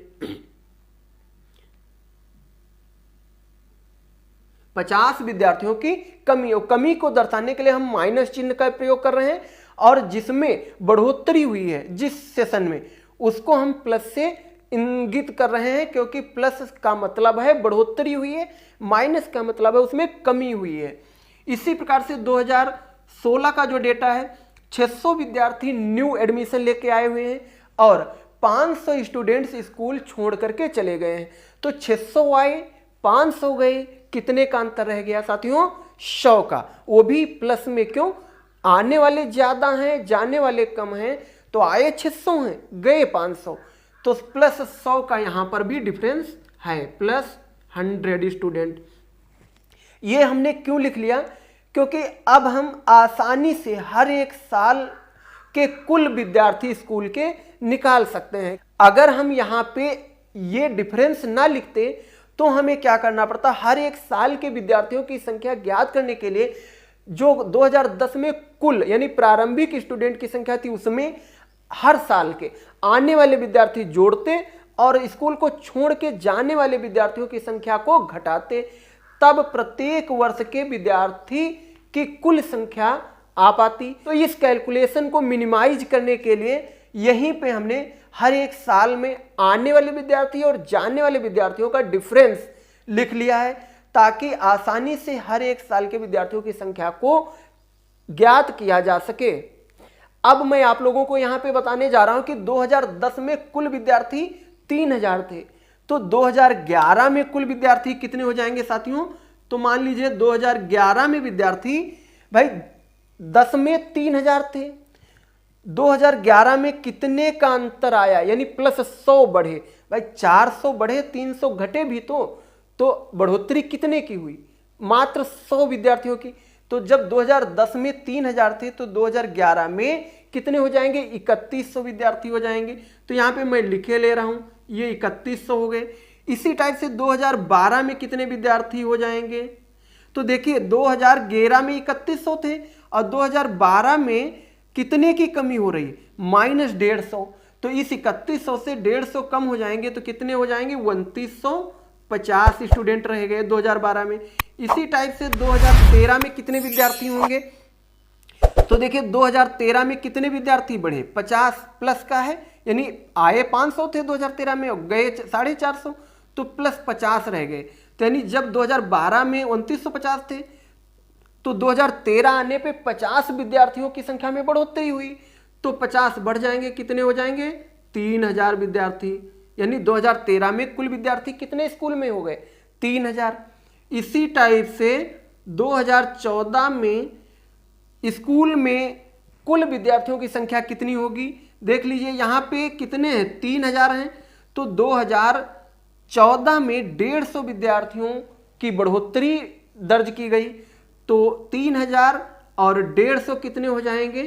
50 विद्यार्थियों की कमी, और कमी को दर्शाने के लिए हम माइनस चिन्ह का प्रयोग कर रहे हैं, और जिसमें बढ़ोतरी हुई है जिस सेशन में उसको हम प्लस से इंगित कर रहे हैं, क्योंकि प्लस का मतलब है बढ़ोतरी हुई है, माइनस का मतलब है उसमें कमी हुई है। इसी प्रकार से 2016 का जो डेटा है, 600 विद्यार्थी न्यू एडमिशन लेके आए हुए हैं और 500 स्टूडेंट्स स्कूल छोड़ करके चले गए हैं। तो 600 आए, 500 गए, कितने का अंतर रह गया साथियों? 100 का। वो भी प्लस में, क्यों? आने वाले ज्यादा हैं, जाने वाले कम हैं। तो आए 600 हैं, गए 500, तो प्लस 100 का यहां पर भी डिफरेंस है, प्लस 100 स्टूडेंट। ये हमने क्यों लिख लिया? क्योंकि अब हम आसानी से हर एक साल के कुल विद्यार्थी स्कूल के निकाल सकते हैं। अगर हम यहाँ पे ये डिफरेंस ना लिखते तो हमें क्या करना पड़ता? हर एक साल के विद्यार्थियों की संख्या ज्ञात करने के लिए जो 2010 में कुल यानी प्रारंभिक स्टूडेंट की संख्या थी, उसमें हर साल के आने वाले विद्यार्थी जोड़ते और स्कूल को छोड़ के जाने वाले विद्यार्थियों की संख्या को घटाते, तब प्रत्येक वर्ष के विद्यार्थी की कुल संख्या आ पाती। तो इस कैलकुलेशन को मिनिमाइज करने के लिए यहीं पे हमने हर एक साल में आने वाले विद्यार्थी और जाने वाले विद्यार्थियों का डिफरेंस लिख लिया है, ताकि आसानी से हर एक साल के विद्यार्थियों की संख्या को ज्ञात किया जा सके। अब मैं आप लोगों को यहां पे बताने जा रहा हूं कि 2010 में कुल विद्यार्थी 3000 थे, तो 2011 में कुल विद्यार्थी कितने हो जाएंगे साथियों? तो मान लीजिए 2011 में विद्यार्थी भाई 10 में 3000 थे, 2011 में कितने का अंतर आया? यानी प्लस 100 बढ़े। भाई 400 बढ़े, 300 घटे भी तो बढ़ोतरी कितने की हुई? मात्र 100 विद्यार्थियों की। तो जब 2010 में 3000 थे तो 2011 में कितने हो जाएंगे? 3100 विद्यार्थी हो जाएंगे। तो यहाँ पे मैं लिखे ले रहा हूं, ये 3100 हो गए। इसी टाइप से 2012 में कितने विद्यार्थी हो जाएंगे? तो देखिए 2011 में 3100 थे और 2012 में कितने की कमी हो रही है? -150। तो इस 3100 से 150 कम हो जाएंगे तो कितने हो जाएंगे? 2950 स्टूडेंट रह गए 2012 में। इसी टाइप से 2013 में कितने विद्यार्थी होंगे? तो देखिए 2013 में कितने विद्यार्थी बढ़े? 50 प्लस का है, यानी आए 500 थे 2013 में और गए 450, तो प्लस 50 रह गए। तो यानी जब 2012 में 2950 थे तो 2013 आने पे 50 विद्यार्थियों की संख्या में बढ़ोतरी हुई, तो 50 बढ़ जाएंगे, कितने हो जाएंगे? 3000 विद्यार्थी। यानी 2013 में कुल विद्यार्थी कितने स्कूल में हो गए? 3000। इसी टाइप से 2014 में स्कूल में कुल विद्यार्थियों की संख्या कितनी होगी? देख लीजिए यहाँ पे कितने हैं? 3000 हैं। तो 2014 में 150 विद्यार्थियों की बढ़ोतरी दर्ज की गई, तो 3000 और 150 कितने हो जाएंगे?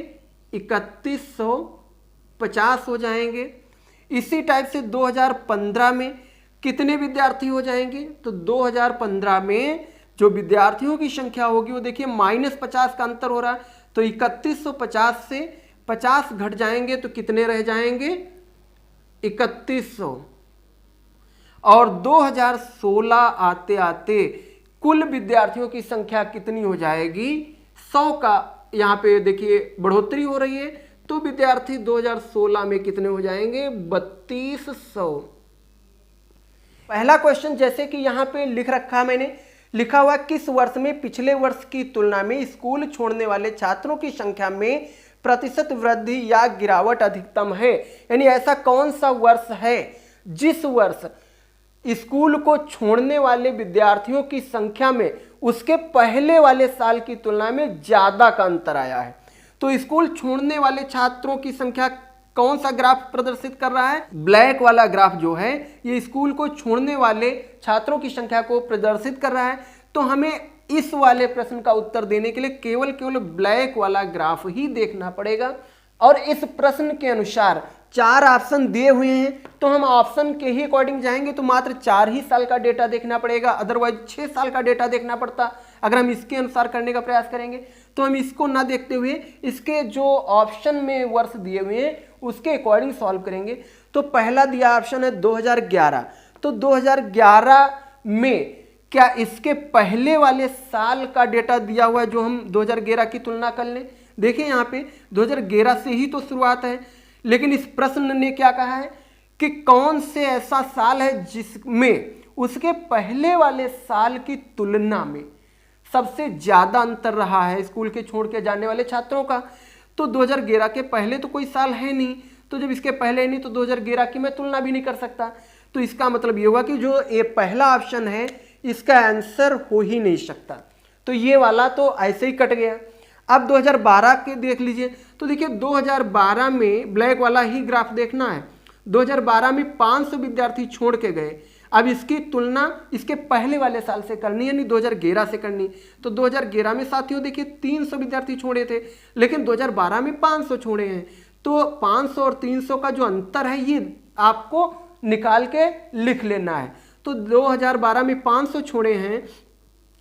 3150 हो जाएंगे। इसी टाइप से 2015 में कितने विद्यार्थी हो जाएंगे? तो 2015 में जो विद्यार्थियों की संख्या होगी वो देखिए -50 का अंतर हो रहा है, तो 3150 से 50 घट जाएंगे तो कितने रह जाएंगे? 3100। और 2016 आते आते कुल विद्यार्थियों की संख्या कितनी हो जाएगी? 100 का यहाँ पे देखिए बढ़ोतरी हो रही है, तो विद्यार्थी 2016 में कितने हो जाएंगे? 3200। पहला क्वेश्चन जैसे कि यहाँ पे लिख रखा मैंने, लिखा हुआ किस वर्ष में पिछले वर्ष की तुलना में स्कूल छोड़ने वाले छात्रों की संख्या में प्रतिशत वृद्धि या गिरावट अधिकतम है? यानी ऐसा कौन सा वर्ष है जिस वर्ष स्कूल को छोड़ने वाले विद्यार्थियों की संख्या में उसके पहले वाले साल की तुलना में ज्यादा का अंतर आया है? तो स्कूल छोड़ने वाले छात्रों की संख्या कौन सा ग्राफ प्रदर्शित कर रहा है? ब्लैक वाला ग्राफ जो है ये स्कूल को छोड़ने वाले छात्रों की संख्या को प्रदर्शित कर रहा है। तो हमें इस वाले प्रश्न का उत्तर देने के लिए केवल ब्लैक वाला ग्राफ ही देखना पड़ेगा। और इस प्रश्न के अनुसार 4 ऑप्शन दिए हुए हैं, तो हम ऑप्शन के ही अकॉर्डिंग जाएंगे तो मात्र 4 ही साल का डेटा देखना पड़ेगा, अदरवाइज 6 साल का डेटा देखना पड़ता। अगर हम इसके अनुसार करने का प्रयास करेंगे तो हम इसको ना देखते हुए इसके जो ऑप्शन में वर्ष दिए हुए हैं उसके अकॉर्डिंग सॉल्व करेंगे। तो पहला दिया ऑप्शन है 2011, तो 2011 में क्या इसके पहले वाले साल का डेटा दिया हुआ है जो हम 2011 की तुलना कर लें? देखिए यहाँ पे 2011 से ही तो शुरुआत है, लेकिन इस प्रश्न ने क्या कहा है कि कौन से ऐसा साल है जिसमें उसके पहले वाले साल की तुलना में सबसे ज्यादा अंतर रहा है स्कूल के छोड़ के जाने वाले छात्रों का। तो 2011 के पहले तो कोई साल है नहीं, तो जब इसके पहले नहीं तो 2011 की मैं तुलना भी नहीं कर सकता। तो इसका मतलब ये हुआ कि जो ये पहला ऑप्शन है इसका आंसर हो ही नहीं सकता। तो ये वाला तो ऐसे ही कट गया। अब 2012 के देख लीजिए, तो देखिए 2012 में ब्लैक वाला ही ग्राफ देखना है। 2012 में 500 विद्यार्थी छोड़ के गए। अब इसकी तुलना इसके पहले वाले साल से करनी है, यानी 2011 से करनी। तो 2011 में साथियों देखिए 300 विद्यार्थी छोड़े थे, लेकिन 2012 में 500 छोड़े हैं। तो 500 और 300 का जो अंतर है ये आपको निकाल के लिख लेना है। तो 2012 में 500 छोड़े हैं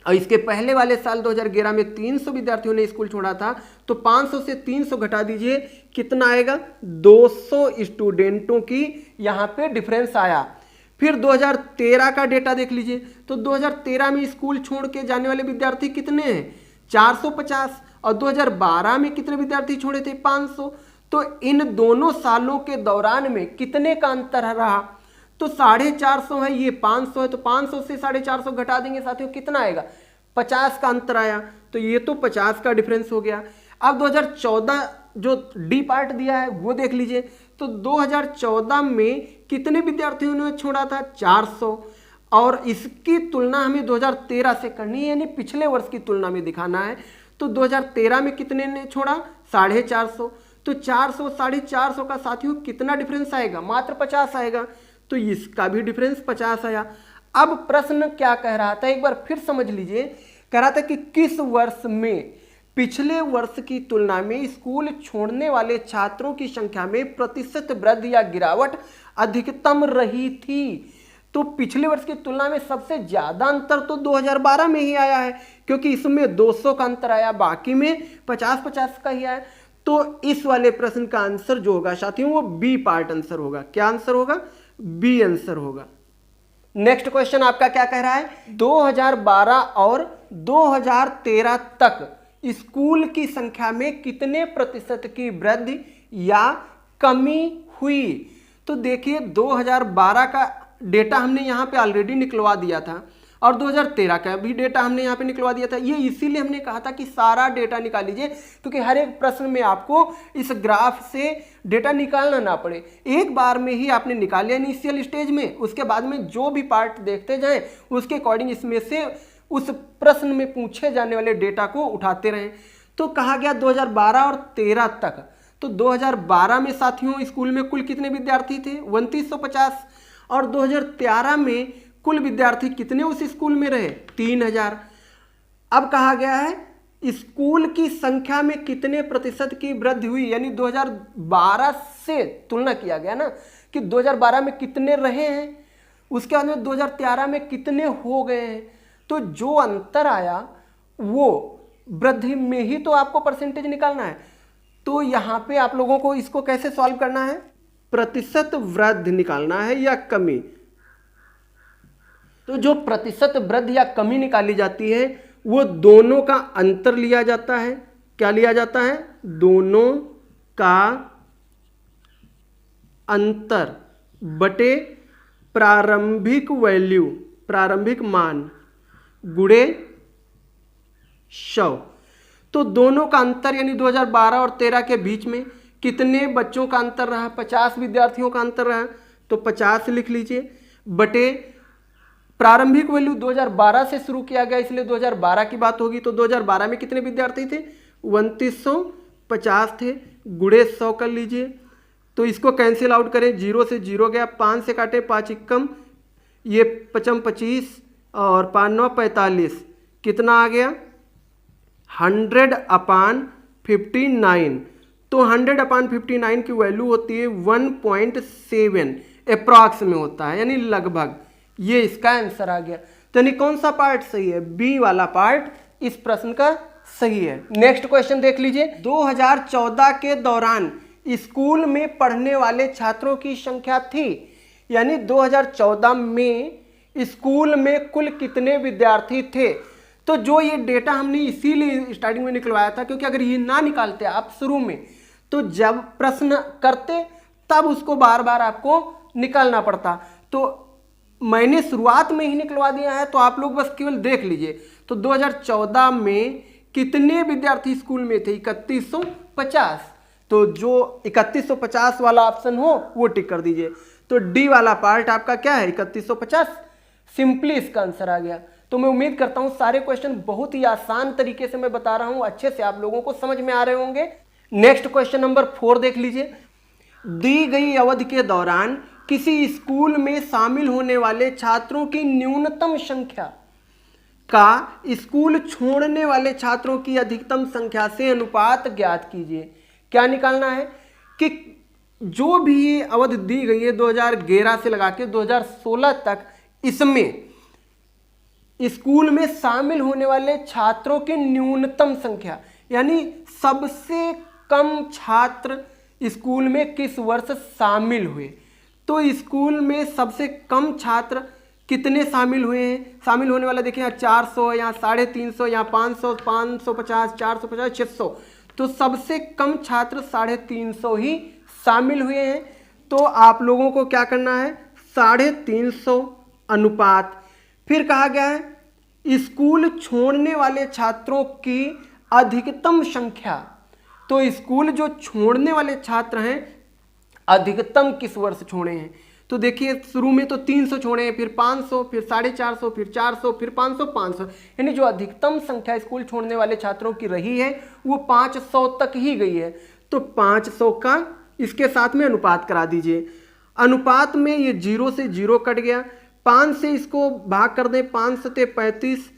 और इसके पहले वाले साल 2011 में 300 विद्यार्थियों ने स्कूल छोड़ा था। तो 500 से 300 घटा दीजिए, कितना आएगा? 200 स्टूडेंटों की यहाँ पे डिफरेंस आया। फिर 2013 का डेटा देख लीजिए, तो 2013 में स्कूल छोड़ के जाने वाले विद्यार्थी कितने हैं? 450। और 2012 में कितने विद्यार्थी छोड़े थे? 500। तो इन दोनों सालों के दौरान में कितने का अंतर रहा? तो 450 है, ये 500 है, तो 500 से 450 घटा देंगे साथियों, कितना आएगा? 50 का अंतर आया। तो ये तो 50 का डिफरेंस हो गया। अब 2014 जो डी पार्ट दिया है वो देख लीजिए, तो 2014 में कितने विद्यार्थियों ने छोड़ा था? 400। और इसकी तुलना हमें 2013 से करनी है, यानी पिछले वर्ष की तुलना में दिखाना है। तो 2013 में कितने ने छोड़ा? 450। तो 400 450 का साथियों कितना डिफरेंस आएगा? मात्र 50 आएगा। तो इसका भी डिफरेंस 50 आया। अब प्रश्न क्या कह रहा था, एक बार फिर समझ लीजिए। कह रहा था कि किस वर्ष में पिछले वर्ष की तुलना में स्कूल छोड़ने वाले छात्रों की संख्या में प्रतिशत वृद्धि या गिरावट अधिकतम रही थी। तो पिछले वर्ष की तुलना में सबसे ज्यादा अंतर तो 2012 में ही आया है, क्योंकि इसमें 200 का अंतर आया, बाकी में 50-50 का ही आया। तो इस वाले प्रश्न का आंसर जो होगा साथियों वो बी पार्ट आंसर होगा। क्या आंसर होगा? बी आंसर होगा। नेक्स्ट क्वेश्चन आपका क्या कह रहा है? 2012 और 2013 तक स्कूल की संख्या में कितने प्रतिशत की वृद्धि या कमी हुई? तो देखिए 2012 का डेटा हमने यहाँ पे ऑलरेडी निकलवा दिया था और 2013 का भी डेटा हमने यहाँ पे निकलवा दिया था। ये इसीलिए हमने कहा था कि सारा डेटा निकाल लीजिए, क्योंकि हर एक प्रश्न में आपको इस ग्राफ से डेटा निकालना ना पड़े। एक बार में ही आपने निकाल लिया इनिशियल स्टेज में, उसके बाद में जो भी पार्ट देखते जाएं उसके अकॉर्डिंग इसमें से उस प्रश्न में पूछे जाने वाले डेटा को उठाते रहें। तो कहा गया 2012 और 13 तक। तो 2012 में साथियों स्कूल में कुल कितने विद्यार्थी थे? 2950। और 2013 में कुल विद्यार्थी कितने उस स्कूल में रहे? 3000। अब कहा गया है स्कूल की संख्या में कितने प्रतिशत की वृद्धि हुई, यानी 2012 से तुलना किया गया ना कि 2012 में कितने रहे हैं, उसके बाद में 2013 में कितने हो गए हैं। तो जो अंतर आया वो वृद्धि में ही तो आपको परसेंटेज निकालना है। तो यहाँ पे आप लोगों को इसको कैसे सॉल्व करना है? प्रतिशत वृद्धि निकालना है या कमी। तो जो प्रतिशत वृद्धि या कमी निकाली जाती है वो दोनों का अंतर लिया जाता है। क्या लिया जाता है? दोनों का अंतर बटे प्रारंभिक वैल्यू, प्रारंभिक मान गुणे 100। तो दोनों का अंतर यानी 2012 और 13 के बीच में कितने बच्चों का अंतर रहा? 50 विद्यार्थियों का अंतर रहा। तो 50 लिख लीजिए बटे प्रारंभिक वैल्यू 2012 से शुरू किया गया, इसलिए 2012 की बात होगी। तो 2012 में कितने विद्यार्थी थे? 2950 थे, गुणे 100 कर लीजिए। तो इसको कैंसिल आउट करें, 0 से 0 गया, 5 से काटे 5 एकम, ये 55 25 और 5 9 45, कितना आ गया? 100/59। तो 100/59 की वैल्यू होती है 1.7 अप्रॉक्स में होता है, यानी लगभग। ये इसका आंसर आ गया। तो यानी कौन सा पार्ट सही है? बी वाला पार्ट इस प्रश्न का सही है। नेक्स्ट क्वेश्चन देख लीजिए। 2014 के दौरान स्कूल में पढ़ने वाले छात्रों की संख्या थी, यानी 2014 में स्कूल में कुल कितने विद्यार्थी थे। तो जो ये डेटा हमने इसीलिए स्टार्टिंग में निकलवाया था, क्योंकि अगर ये ना निकालते आप शुरू में तो जब प्रश्न करते तब उसको बार बार आपको निकालना पड़ता। तो मैंने शुरुआत में ही निकलवा दिया है, तो आप लोग बस केवल देख लीजिए। तो 2014 में कितने विद्यार्थी स्कूल में थे? 3150। तो जो 3150 वाला ऑप्शन हो वो टिक कर दीजिए। तो डी वाला पार्ट आपका क्या है, 3150 सिंपली इसका आंसर आ गया। तो मैं उम्मीद करता हूं सारे क्वेश्चन बहुत ही आसान तरीके से मैं बता रहा हूं, अच्छे से आप लोगों को समझ में आ रहे होंगे। नेक्स्ट क्वेश्चन नंबर 4 देख लीजिए। दी गई अवधि के दौरान किसी स्कूल में शामिल होने वाले छात्रों की न्यूनतम संख्या का स्कूल छोड़ने वाले छात्रों की अधिकतम संख्या से अनुपात ज्ञात कीजिए। क्या निकालना है कि जो भी अवधि दी गई है 2011 से लगा के 2016 तक, इसमें स्कूल में शामिल होने वाले छात्रों की न्यूनतम संख्या, यानी सबसे कम छात्र स्कूल में किस वर्ष शामिल हुए। तो स्कूल में सबसे कम छात्र कितने शामिल हुए हैं, शामिल होने वाला देखिए यहाँ 400, यहाँ 350, यहाँ 500, 550, 450, 600। तो सबसे कम छात्र 350 ही शामिल हुए हैं। तो आप लोगों को क्या करना है, 350 अनुपात, फिर कहा गया है स्कूल छोड़ने वाले छात्रों की अधिकतम संख्या। तो स्कूल जो छोड़ने वाले छात्र हैं अधिकतम किस वर्ष छोड़े हैं। तो देखिए शुरू में तो 300 छोड़े हैं, फिर 500, फिर 450, फिर 400, फिर 500, 500, यानी जो अधिकतम संख्या स्कूल छोड़ने वाले छात्रों की रही है वो 500 तक ही गई है। तो 500 का इसके साथ में अनुपात करा दीजिए। अनुपात में ये 0 से 0 कट गया, 5 से इसको भाग कर दें, 5 सते 35,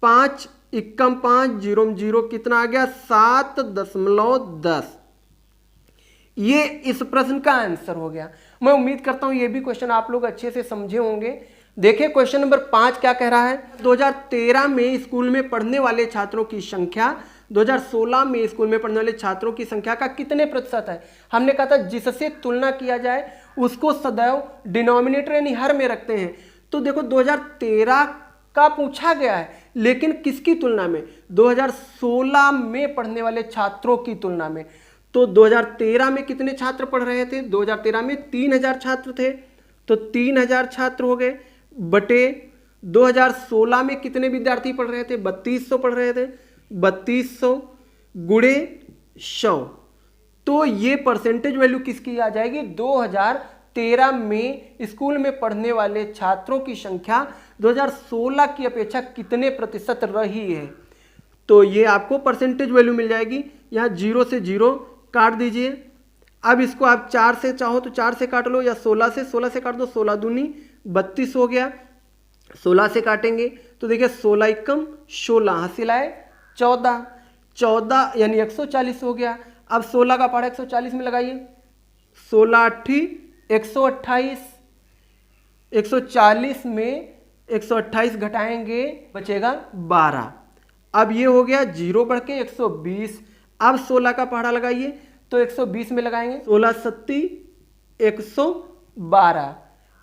5 इक्कम 5, 0 0 कितना आ गया 7.10। ये इस प्रश्न का आंसर हो गया। मैं उम्मीद करता हूं ये भी क्वेश्चन आप लोग अच्छे से समझे होंगे। देखिए क्वेश्चन नंबर 5 क्या कह रहा है, 2013 में स्कूल में पढ़ने वाले छात्रों की संख्या 2016 में स्कूल में पढ़ने वाले छात्रों की संख्या का कितने प्रतिशत है। हमने कहा था जिससे तुलना किया जाए उसको सदैव डिनोमिनेटर यानी हर में रखते हैं। तो देखो 2013 का पूछा गया है, लेकिन किसकी तुलना में, 2016 में पढ़ने वाले छात्रों की तुलना में। तो 2013 में कितने छात्र पढ़ रहे थे, 2013 में 3000 छात्र थे, तो 3000 छात्र हो गए बटे 2016 में कितने विद्यार्थी पढ़ रहे थे, 3200 पढ़ रहे थे, 3200 गुणे 100। तो ये परसेंटेज वैल्यू किसकी आ जाएगी, 2013 में स्कूल में पढ़ने वाले छात्रों की संख्या 2016 की अपेक्षा कितने प्रतिशत रही है। तो ये आपको परसेंटेज वैल्यू मिल जाएगी। यहाँ 0 से 0 काट दीजिए। अब इसको आप 4 से चाहो तो 4 से काट लो, या 16 से काट दो, 16 दूनी 32 हो गया। 16 से काटेंगे तो देखिए 16 इक्कम 16, हासिल आए 14, 14 यानी 140 हो गया। अब 16 का पहाड़ा 140 में लगाइए, 16 8 128, 140 में 128 घटाएंगे बचेगा 12। अब ये हो गया 0 बढ़ के 120। अब 16 का पहाड़ा लगाइए तो 120 में लगाएंगे, 16 सत्ती 112,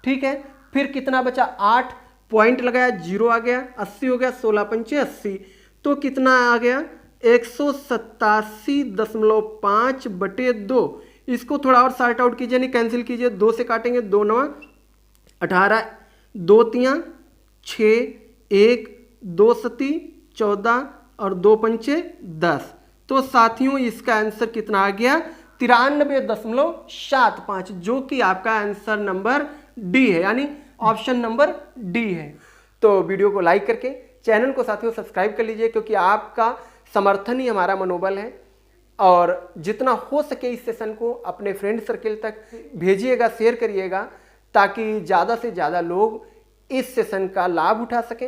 ठीक है। फिर कितना बचा, 8 पॉइंट लगाया, 0 आ गया, 80 हो गया, 16 पंचे 80। तो कितना आ गया 187.5 बटे 2। इसको थोड़ा और सार्ट आउट कीजिए, नहीं कैंसिल कीजिए, 2 से काटेंगे, 2 9 18, 2 3 6, 1 2 सती 14 और 2 पंचे 10। तो साथियों इसका आंसर कितना आ गया 93.75, जो कि आपका आंसर नंबर डी है, यानी ऑप्शन नंबर डी है। तो वीडियो को लाइक करके चैनल को साथियों सब्सक्राइब कर लीजिए, क्योंकि आपका समर्थन ही हमारा मनोबल है। और जितना हो सके इस सेशन को अपने फ्रेंड सर्किल तक भेजिएगा, शेयर करिएगा, ताकि ज़्यादा से ज़्यादा लोग इस सेशन का लाभ उठा सकें।